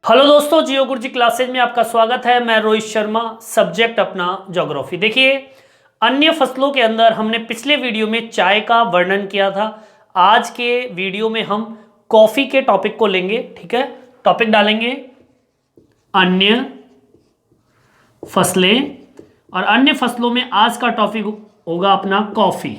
Hello दोस्तों, जियो गुरुजी classes में आपका स्वागत है। मैं रोहित शर्मा, सब्जेक्ट अपना ज्योग्राफी। देखिए, अन्य फसलों के अंदर हमने पिछले वीडियो में चाय का वर्णन किया था। आज के वीडियो में हम कॉफी के टॉपिक को लेंगे। ठीक है, टॉपिक डालेंगे अन्य फसलें, और अन्य फसलों में आज का टॉपिक होगा अपना कॉफी।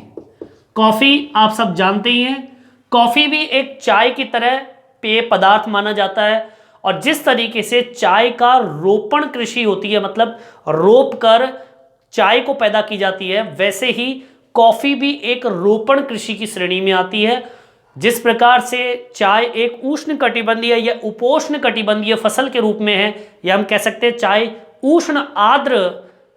कॉफी आप सब जानते ही हैं, कॉफी भी एक चाय की तरह पेय पदार्थ माना जाता है। और जिस तरीके से चाय का रोपण कृषि होती है, मतलब रोप कर चाय को पैदा की जाती है, वैसे ही कॉफी भी एक रोपण कृषि की श्रेणी में आती है। जिस प्रकार से चाय एक उष्ण कटिबंधीय या उपोष्ण कटिबंधीय फसल के रूप में है, या हम कह सकते हैं चाय उष्ण आर्द्र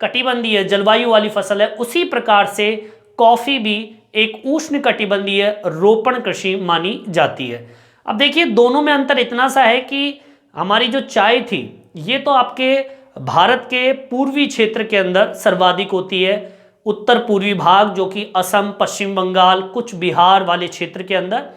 कटिबंधीय जलवायु वाली फसल है, उसी प्रकार से कॉफी भी एक उष्ण कटिबंधीय रोपण कृषि मानी जाती है। अब देखिए, दोनों में अंतर इतना सा है कि हमारी जो चाय थी, ये तो आपके भारत के पूर्वी क्षेत्र के अंदर सर्वाधिक होती है, उत्तर पूर्वी भाग जो कि असम, पश्चिम बंगाल, कुछ बिहार वाले क्षेत्र के अंदर।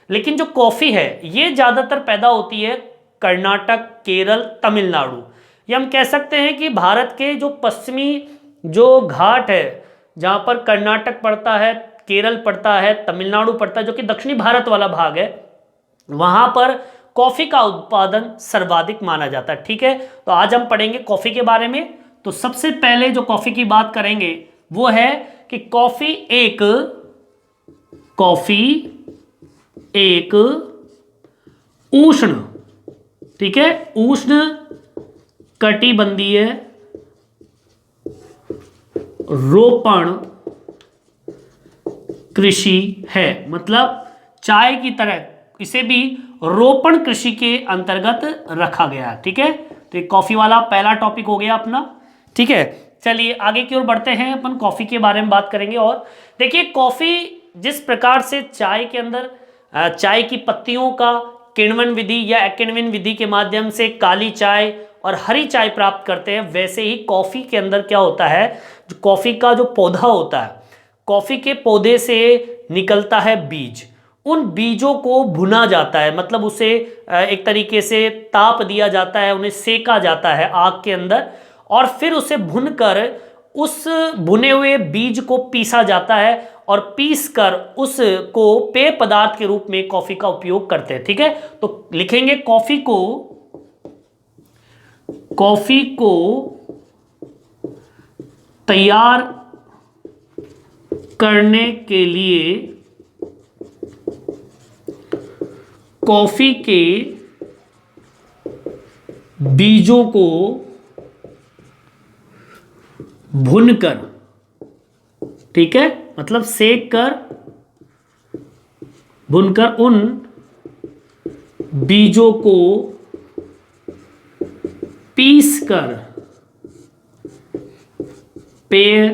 लेकिन जो कॉफ़ी है ये ज़्यादातर पैदा होती है कर्नाटक, केरल, तमिलनाडु। ये हम कह सकते हैं कि भारत के जो पश्चिमी जो घाट है, जहाँ पर कर्नाटक पड़ता है, केरल पड़ता है, तमिलनाडु पड़ता है, जो कि दक्षिणी भारत वाला भाग है, वहाँ पर कॉफ़ी का उत्पादन सर्वाधिक माना जाता है। ठीक है, तो आज हम पढ़ेंगे कॉफ़ी के बारे में। तो सबसे पहले जो कॉफ़ी की बात करेंगे वो है कि कॉफ़ी एक उष्ण, ठीक है, उष्ण कटिबंधीय रोपण कृषि है। मतलब चाय की तरह इसे भी रोपण कृषि के अंतर्गत रखा गया। ठीक है, तो ये कॉफी वाला पहला टॉपिक हो गया अपना। ठीक है, चलिए आगे की ओर बढ़ते हैं, अपन कॉफी के बारे में बात करेंगे। और देखिए, कॉफी जिस प्रकार से चाय के अंदर चाय की पत्तियों का किण्वन विधि या अकिण्वन विधि के माध्यम से काली चाय और हरी चाय प्राप्त करते हैं, वैसे ही कॉफी के अंदर क्या होता है, जो कॉफी का जो पौधा होता है, कॉफी के पौधे से निकलता है बीज। उन बीजों को भुना जाता है, मतलब उसे एक तरीके से ताप दिया जाता है, उन्हें सेका जाता है आग के अंदर, और फिर उसे भुनकर उस भुने हुए बीज को पीसा जाता है, और पीस कर उसको पेय पदार्थ के रूप में कॉफी का उपयोग करते हैं। ठीक है, तो लिखेंगे कॉफी को तैयार करने के लिए कॉफी के बीजों को भूनकर, ठीक है, मतलब सेक कर, भूनकर उन बीजों को पीस कर पेय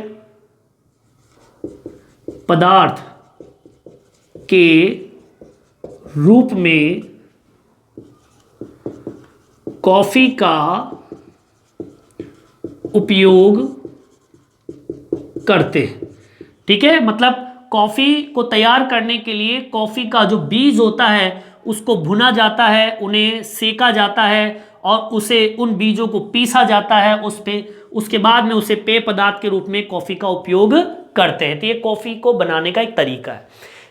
पदार्थ के रूप में कॉफी का उपयोग करते हैं। ठीक है, मतलब कॉफी को तैयार करने के लिए कॉफी का जो बीज होता है उसको भुना जाता है, उन्हें सेका जाता है, और उसे उन बीजों को पीसा जाता है, उसके बाद में उसे पेय पदार्थ के रूप में कॉफी का उपयोग करते हैं। तो ये कॉफी को बनाने का एक तरीका है।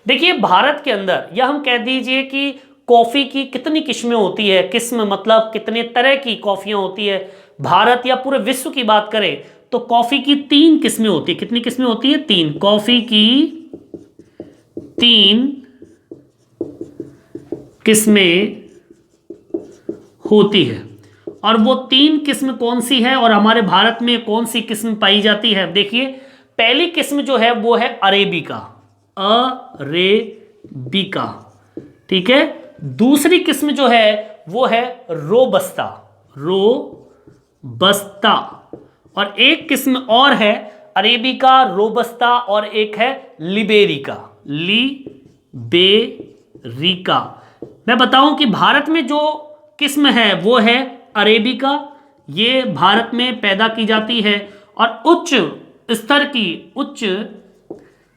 देखिए, भारत के अंदर, या हम कह दीजिए कि कॉफ़ी की कितनी किस्में होती है, किस्म मतलब कितने तरह की कॉफ़ियाँ होती है। भारत या पूरे विश्व की बात करें तो कॉफ़ी की 3 किस्में होती है। कितनी किस्में होती है? 3। कॉफ़ी की 3 किस्में होती है। और वो 3 किस्म कौन सी है, और हमारे भारत में कौन सी किस्म पाई जाती है? देखिए, पहली किस्म जो है वो है अरेबिका, अरेबिका। ठीक है, दूसरी किस्म जो है वो है रोबस्ता, रोबस्ता, और एक किस्म और है अरेबिका, रोबस्ता, और एक है लिबेरिका, लिबेरिका। मैं बताऊं कि भारत में जो किस्म है वो है अरेबिका, ये भारत में पैदा की जाती है, और उच्च स्तर की उच्च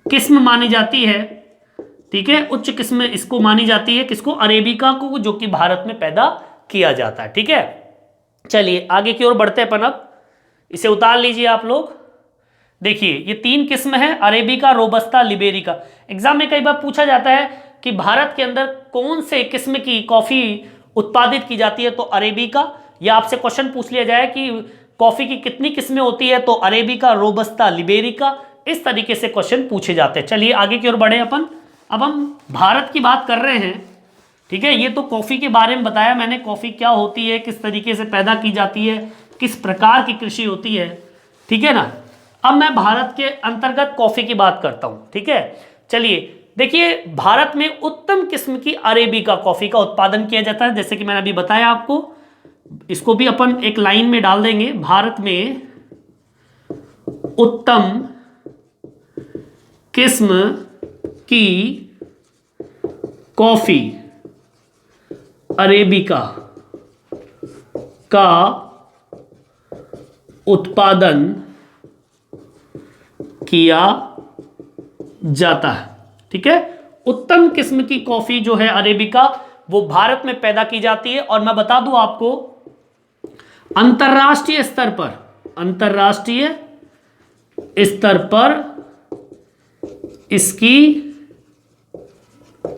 किस्म मानी जाती है। ठीक है, उच्च किस्म इसको मानी जाती है, किसको? अरेबिका को, जो कि भारत में पैदा किया जाता है। ठीक है, चलिए आगे की ओर बढ़ते हैं अपन। अब इसे उतार लीजिए आप लोग। देखिए ये 3 किस्म है, अरेबिका, रोबस्ता, लिबेरिका। एग्जाम में कई बार पूछा जाता है कि भारत के अंदर कौन से किस्म की कॉफी उत्पादित की जाती है, तो अरेबिका। या आपसे क्वेश्चन पूछ लिया जाए कि कॉफी की कितनी किस्में होती है, तो अरेबिका, रोबस्ता, लिबेरिका। इस तरीके से क्वेश्चन पूछे जाते हैं। चलिए आगे की ओर बढ़े अपन। अब हम भारत की बात कर रहे हैं। ठीक है, ये तो कॉफी के बारे में बताया मैंने, कॉफी क्या होती है, किस तरीके से पैदा की जाती है, किस प्रकार की कृषि होती है। ठीक है ना। अब मैं भारत के अंतर्गत कॉफी की बात करता हूं। ठीक है, चलिए देखिए, भारत में उत्तम किस्म की अरेबिका कॉफी का उत्पादन किया जाता है, जैसे कि मैंने अभी बताया आपको। इसको भी अपन एक लाइन में डाल देंगे। भारत में उत्तम किस्म की कॉफी अरेबिका का उत्पादन किया जाता है। ठीक है, उत्तम किस्म की कॉफी जो है अरेबिका, वो भारत में पैदा की जाती है। और मैं बता दूं आपको, अंतर्राष्ट्रीय स्तर पर इसकी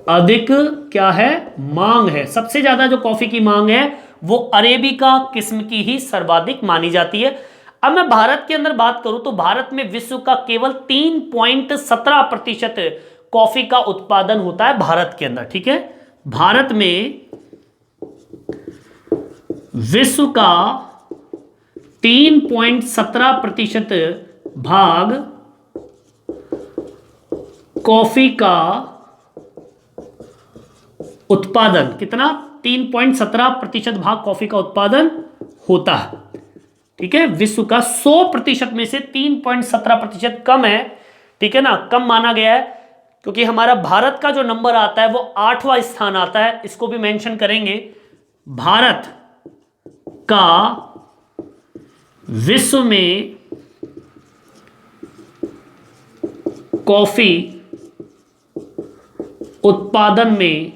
अधिक क्या है, मांग है। सबसे ज्यादा जो कॉफी की मांग है वो अरेबिका किस्म की ही सर्वाधिक मानी जाती है। अब मैं भारत के अंदर बात करूं तो भारत में विश्व का केवल 3.17% कॉफी का उत्पादन होता है भारत के अंदर। ठीक है, भारत में विश्व का 3.17% भाग कॉफी का उत्पादन, कितना, 3.17% भाग कॉफी का उत्पादन होता है। ठीक है, विश्व का 100% में से 3.17% कम है। ठीक है ना, कम माना गया है, क्योंकि हमारा भारत का जो नंबर आता है वो 8वां स्थान आता है। इसको भी मेंशन करेंगे। भारत का विश्व में कॉफी उत्पादन में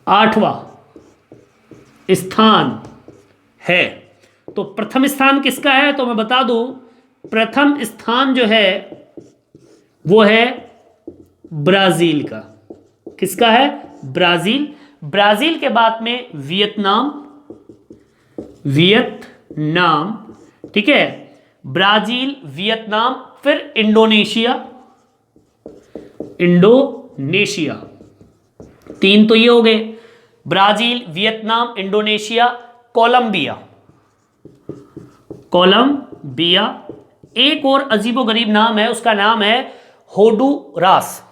8वां स्थान है। तो प्रथम स्थान किसका है, तो मैं बता दूं, प्रथम स्थान जो है वो है ब्राजील का। किसका है, ब्राजील। ब्राजील के बाद में वियतनाम। ठीक है, ब्राजील, वियतनाम, फिर इंडोनेशिया। 3 तो ये हो गए, ब्राजील, वियतनाम, इंडोनेशिया, कोलंबिया। एक और अजीबोगरीब नाम है, उसका नाम है होडुरास।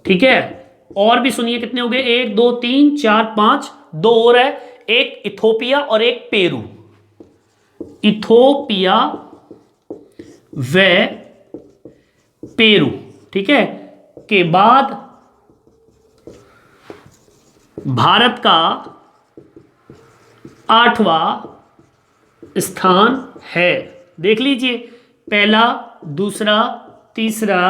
ठीक है, और भी सुनिए कितने हो गए, 1 2 3 4 5, 2 और है, एक इथोपिया और एक पेरू। इथोपिया व पेरू। ठीक है, के बाद भारत का 8वां स्थान है। देख लीजिए, पहला, दूसरा, तीसरा,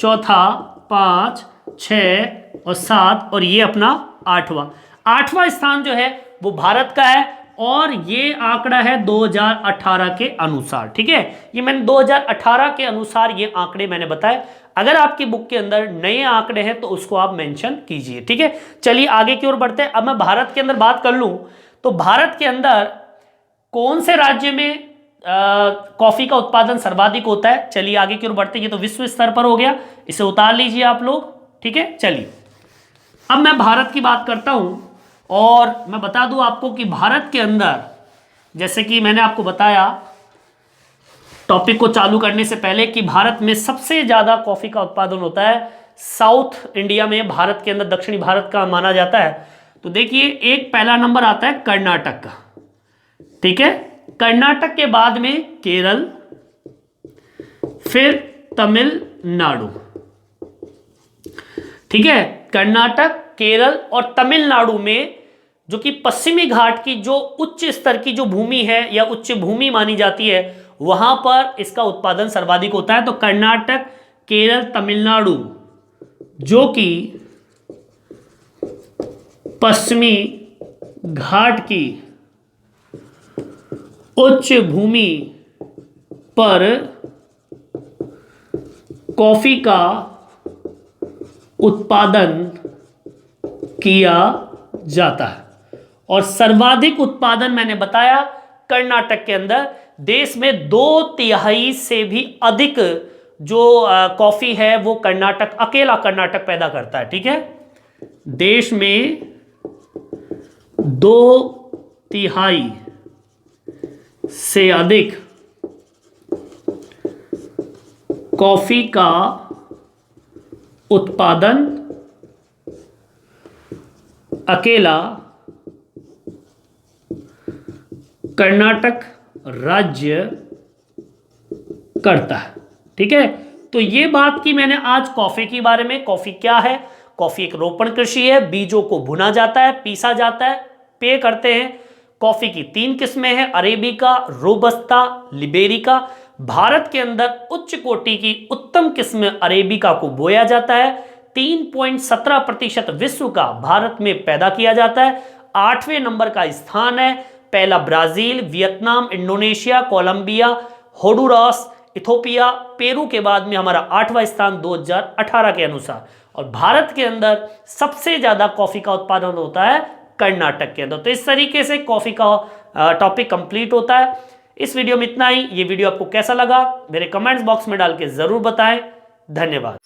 चौथा, 5, 6 और 7, और ये अपना 8वां स्थान जो है वो भारत का है। और ये आंकड़ा है 2018 के अनुसार। ठीक है, ये मैंने 2018 के अनुसार ये आंकड़े मैंने बताए। अगर आपकी बुक के अंदर नए आंकड़े हैं तो उसको आप मेंशन कीजिए। ठीक है, चलिए आगे की ओर बढ़ते हैं। अब मैं भारत के अंदर बात कर लूं तो भारत के अंदर कौन से राज्य में कॉफी का उत्पादन सर्वाधिक होता है, चलिए आगे की ओर बढ़ते हैं। ये तो विश्व स्तर पर हो गया, इसे उतार लीजिए आप लोग। ठीक है, चलिए अब मैं भारत की बात करता हूं। और मैं बता दूं आपको कि भारत के अंदर, जैसे कि मैंने आपको बताया टॉपिक को चालू करने से पहले, कि भारत में सबसे ज्यादा कॉफी का उत्पादन होता है साउथ इंडिया में, भारत के अंदर दक्षिणी भारत का माना जाता है। तो देखिए, एक पहला नंबर आता है कर्नाटक का। ठीक है, कर्नाटक के बाद में केरल, फिर तमिलनाडु। ठीक है, कर्नाटक, केरल और तमिलनाडु में, जो कि पश्चिमी घाट की जो उच्च स्तर की जो भूमि है या उच्च भूमि मानी जाती है, वहां पर इसका उत्पादन सर्वाधिक होता है। तो कर्नाटक, केरल, तमिलनाडु, जो कि पश्चिमी घाट की उच्च भूमि पर कॉफी का उत्पादन किया जाता है। और सर्वाधिक उत्पादन मैंने बताया कर्नाटक के अंदर, देश में 2/3 से भी अधिक जो कॉफी है वो कर्नाटक, अकेला कर्नाटक पैदा करता है। ठीक है, देश में 2/3 से अधिक कॉफी का उत्पादन अकेला कर्नाटक राज्य करता है। ठीक है, तो ये बात की मैंने आज कॉफी के बारे में। कॉफी क्या है? कॉफी एक रोपण कृषि है, बीजों को भुना जाता है, पीसा जाता है, पेय करते हैं। कॉफी की 3 किस्में हैं, अरेबिका, रोबस्ता, लिबेरिका। भारत के अंदर उच्च कोटि की उत्तम किस्म अरेबिका को बोया जाता है। 3.17% विश्व का भारत में पैदा किया जाता है। 8वें नंबर का स्थान है, पहला Brazil, Vietnam, Indonesia, Colombia, Honduras, Ethiopia, Peru के बाद में हमारा 8वां स्थान 2018 के अनुसार। और भारत के अंदर सबसे ज्यादा कॉफी का उत्पादन होता है कर्नाटक के अंदर। तो इस तरीके से कॉफी का टॉपिक कंप्लीट होता है। इस वीडियो में इतना ही। ये वीडियो आपको कैसा लगा मेरे कमेंट्स बॉक्स में डाल के जरूर बताएं। धन्यवाद।